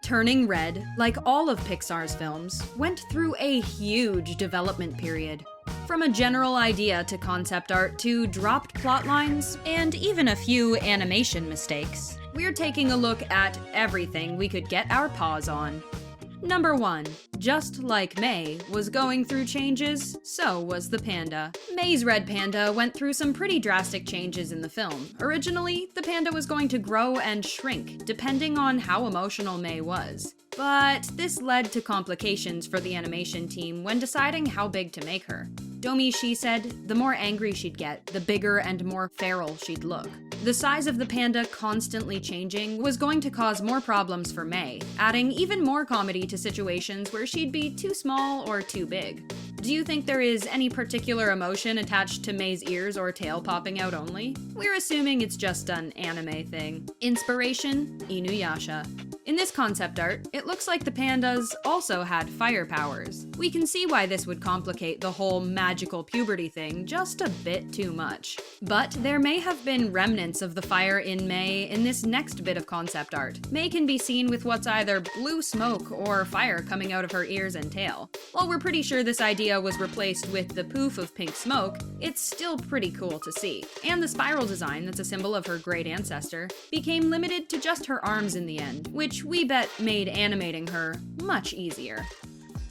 Turning Red, like all of Pixar's films, went through a huge development period. From a general idea to concept art to dropped plot lines, and even a few animation mistakes, we're taking a look at everything we could get our paws on. Number 1. Just like May was going through changes, so was the panda. May's red panda went through some pretty drastic changes in the film. Originally, the panda was going to grow and shrink, depending on how emotional May was. But this led to complications for the animation team when deciding how big to make her. Domee Shi said the more angry she'd get, the bigger and more feral she'd look. The size of the panda constantly changing was going to cause more problems for May, adding even more comedy to situations where she'd be too small or too big. Do you think there is any particular emotion attached to May's ears or tail popping out only? We're assuming it's just an anime thing. Inspiration: Inuyasha. In this concept art, it looks like the pandas also had fire powers. We can see why this would complicate the whole magical puberty thing just a bit too much. But there may have been remnants of the fire in May in this next bit of concept art. May can be seen with what's either blue smoke or fire coming out of her ears and tail. While we're pretty sure this idea was replaced with the poof of pink smoke, it's still pretty cool to see. And the spiral design that's a symbol of her great ancestor became limited to just her arms in the end, which we bet made animating her much easier.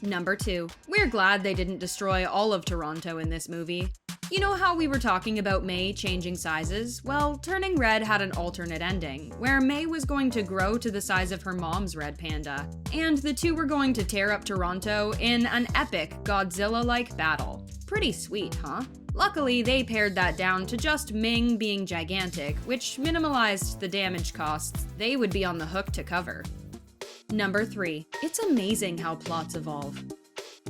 Number 2. We're glad they didn't destroy all of Toronto in this movie. You know how we were talking about May changing sizes? Well, Turning Red had an alternate ending, where May was going to grow to the size of her mom's red panda, and the two were going to tear up Toronto in an epic Godzilla-like battle. Pretty sweet, huh? Luckily, they pared that down to just Ming being gigantic, which minimalized the damage costs they would be on the hook to cover. Number 3. It's amazing how plots evolve.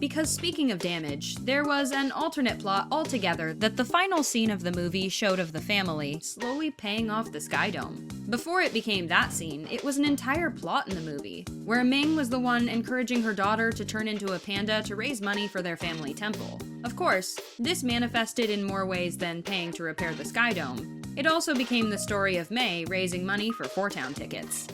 Because speaking of damage, there was an alternate plot altogether that the final scene of the movie showed of the family slowly paying off the Sky Dome. Before it became that scene, it was an entire plot in the movie, where Ming was the one encouraging her daughter to turn into a panda to raise money for their family temple. Of course, this manifested in more ways than paying to repair the Sky Dome. It also became the story of May raising money for Four Town tickets.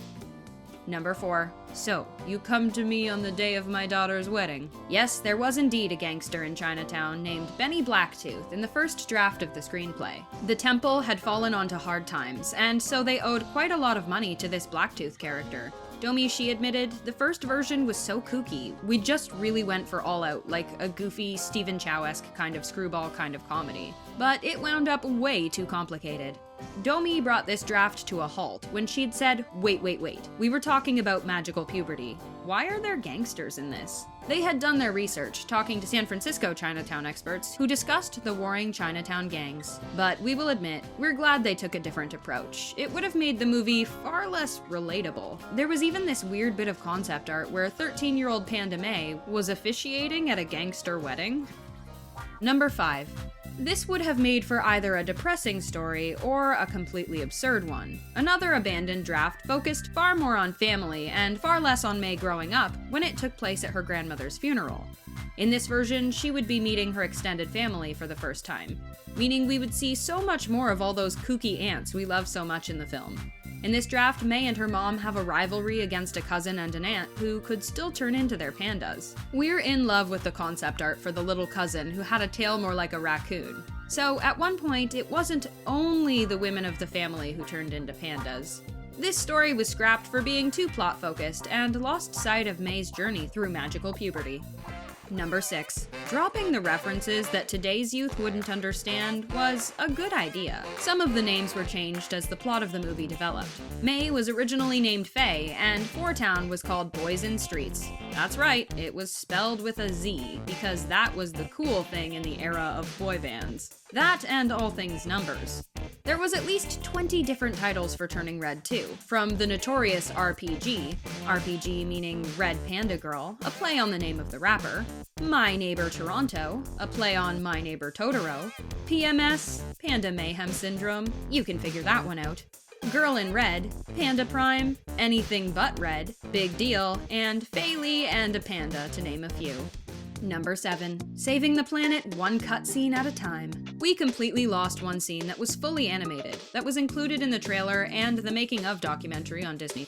Number 4. So, you come to me on the day of my daughter's wedding. Yes, there was indeed a gangster in Chinatown named Benny Blacktooth in the first draft of the screenplay. The temple had fallen onto hard times, and so they owed quite a lot of money to this Blacktooth character. Domee Shi admitted, the first version was so kooky, we just really went for all out, like a goofy, Stephen Chow-esque kind of screwball kind of comedy. But it wound up way too complicated. Domee brought this draft to a halt when she'd said, wait, we were talking about magical puberty. Why are there gangsters in this? They had done their research, talking to San Francisco Chinatown experts who discussed the warring Chinatown gangs. But we will admit, we're glad they took a different approach. It would have made the movie far less relatable. There was even this weird bit of concept art where 13-year-old Panda May was officiating at a gangster wedding. Number 5. This would have made for either a depressing story or a completely absurd one. Another abandoned draft focused far more on family and far less on May growing up when it took place at her grandmother's funeral. In this version, she would be meeting her extended family for the first time, meaning we would see so much more of all those kooky aunts we love so much in the film. In this draft, May and her mom have a rivalry against a cousin and an aunt who could still turn into their pandas. We're in love with the concept art for the little cousin who had a tail more like a raccoon. So at one point, it wasn't only the women of the family who turned into pandas. This story was scrapped for being too plot-focused and lost sight of May's journey through magical puberty. Number 6. Dropping the references that today's youth wouldn't understand was a good idea. Some of the names were changed as the plot of the movie developed. May was originally named Faye, and Four Town was called Boys in Streets. That's right, it was spelled with a Z, because that was the cool thing in the era of boy bands. That and all things numbers. There was at least 20 different titles for Turning Red too, from the notorious RPG meaning Red Panda Girl, a play on the name of the rapper, My Neighbor Toronto, a play on My Neighbor Totoro, PMS, Panda Mayhem Syndrome, you can figure that one out, Girl in Red, Panda Prime, Anything But Red, Big Deal, and Fayley and a Panda, to name a few. Number 7. Saving the planet one cutscene at a time. We completely lost one scene that was fully animated, that was included in the trailer and the making of documentary on Disney+.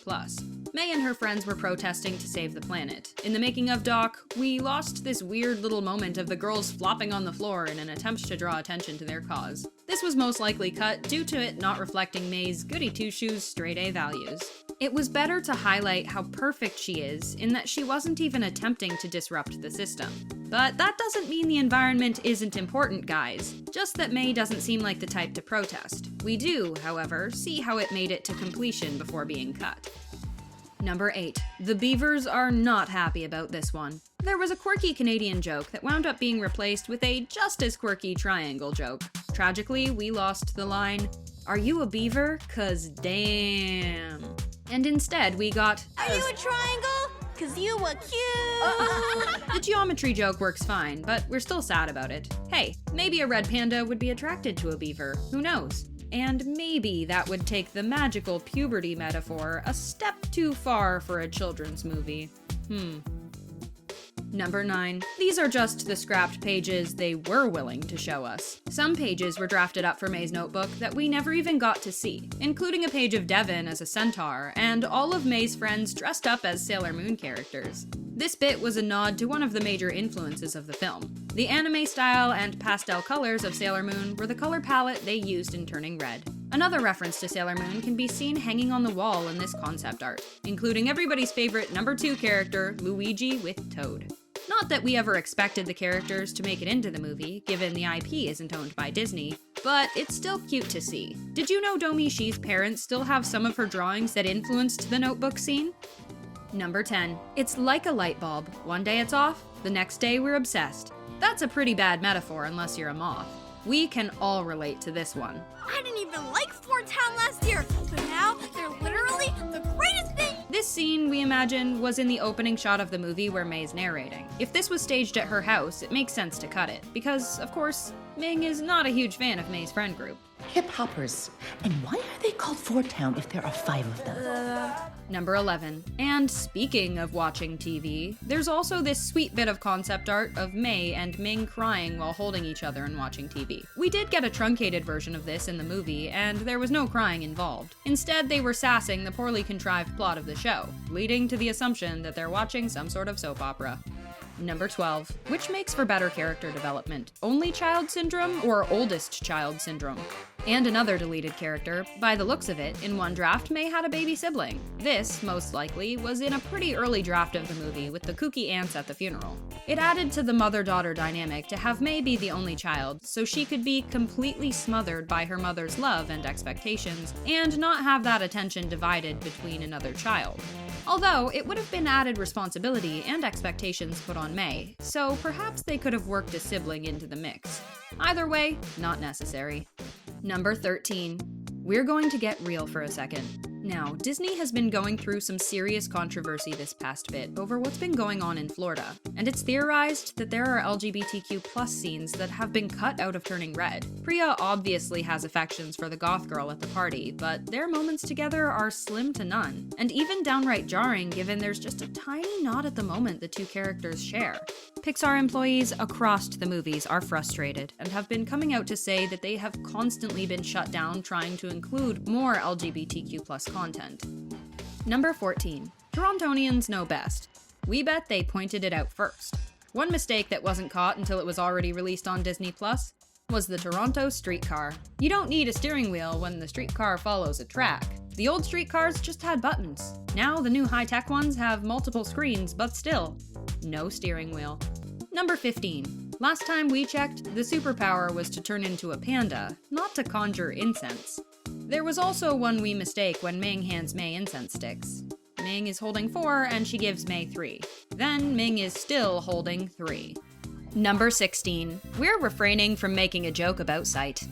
May and her friends were protesting to save the planet. In the making of doc, we lost this weird little moment of the girls flopping on the floor in an attempt to draw attention to their cause. This was most likely cut due to it not reflecting May's goody-two-shoes straight-A values. It was better to highlight how perfect she is in that she wasn't even attempting to disrupt the system. But that doesn't mean the environment isn't important, guys. Just that May doesn't seem like the type to protest. We do, however, see how it made it to completion before being cut. Number 8. The Beavers are not happy about this one. There was a quirky Canadian joke that wound up being replaced with a just as quirky triangle joke. Tragically, we lost the line, "Are you a beaver? 'Cause damn." And instead we got, "Are you a triangle? 'Cause you were cute." The geometry joke works fine, but we're still sad about it. Hey, maybe a red panda would be attracted to a beaver, who knows? And maybe that would take the magical puberty metaphor a step too far for a children's movie. Number 9. These are just the scrapped pages they were willing to show us. Some pages were drafted up for May's notebook that we never even got to see, including a page of Devon as a centaur, and all of May's friends dressed up as Sailor Moon characters. This bit was a nod to one of the major influences of the film. The anime style and pastel colors of Sailor Moon were the color palette they used in Turning Red. Another reference to Sailor Moon can be seen hanging on the wall in this concept art, including everybody's favorite number 2 character, Luigi with Toad. Not that we ever expected the characters to make it into the movie, given the IP isn't owned by Disney, but it's still cute to see. Did you know Domee Shi's parents still have some of her drawings that influenced the notebook scene? Number 10. It's like a light bulb. One day it's off, the next day we're obsessed. That's a pretty bad metaphor unless you're a moth. We can all relate to this one. I didn't even like Fort Town last year, but now they're literally the greatest thing! This scene, we imagine, was in the opening shot of the movie where May's narrating. If this was staged at her house, it makes sense to cut it, because, of course, Ming is not a huge fan of May's friend group. Hip-hoppers. And why are they called Fort Town if there are 5 of them? Number 11. And speaking of watching TV, there's also this sweet bit of concept art of May and Ming crying while holding each other and watching TV. We did get a truncated version of this in the movie, and there was no crying involved. Instead, they were sassing the poorly contrived plot of the show, leading to the assumption that they're watching some sort of soap opera. Number 12. Which makes for better character development? Only child syndrome or oldest child syndrome? And another deleted character. By the looks of it, in one draft, May had a baby sibling. This, most likely, was in a pretty early draft of the movie with the kooky aunts at the funeral. It added to the mother-daughter dynamic to have May be the only child, so she could be completely smothered by her mother's love and expectations, and not have that attention divided between another child. Although, it would have been added responsibility and expectations put on May, so perhaps they could have worked a sibling into the mix. Either way, not necessary. Number 13. We're going to get real for a second. Now, Disney has been going through some serious controversy this past bit over what's been going on in Florida, and it's theorized that there are LGBTQ+ scenes that have been cut out of Turning Red. Priya obviously has affections for the goth girl at the party, but their moments together are slim to none, and even downright jarring given there's just a tiny nod at the moment the two characters share. Pixar employees across the movies are frustrated and have been coming out to say that they have constantly been shut down trying to include more LGBTQ+ content. Number 14. Torontonians know best. We bet they pointed it out first. One mistake that wasn't caught until it was already released on Disney Plus was the Toronto Streetcar. You don't need a steering wheel when the streetcar follows a track. The old streetcars just had buttons. Now the new high-tech ones have multiple screens, but still, no steering wheel. Number 15. Last time we checked, the superpower was to turn into a panda, not to conjure incense. There was also one wee mistake when Ming hands May incense sticks. Ming is holding 4 and she gives May 3. Then Ming is still holding 3. Number 16. We're refraining from making a joke about sight.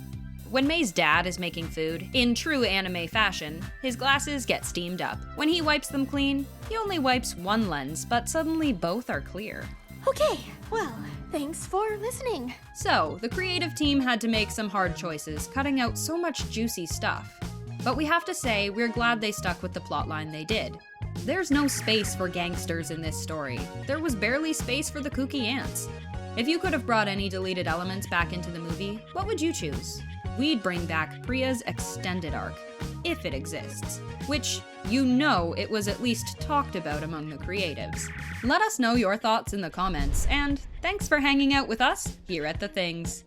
When May's dad is making food, in true anime fashion, his glasses get steamed up. When he wipes them clean, he only wipes one lens, but suddenly both are clear. Okay, well, thanks for listening. So, the creative team had to make some hard choices, cutting out so much juicy stuff. But we have to say, we're glad they stuck with the plotline they did. There's no space for gangsters in this story. There was barely space for the kooky ants. If you could have brought any deleted elements back into the movie, what would you choose? We'd bring back Priya's extended arc. if it exists, which you know it was at least talked about among the creatives. Let us know your thoughts in the comments, and thanks for hanging out with us here at The Things.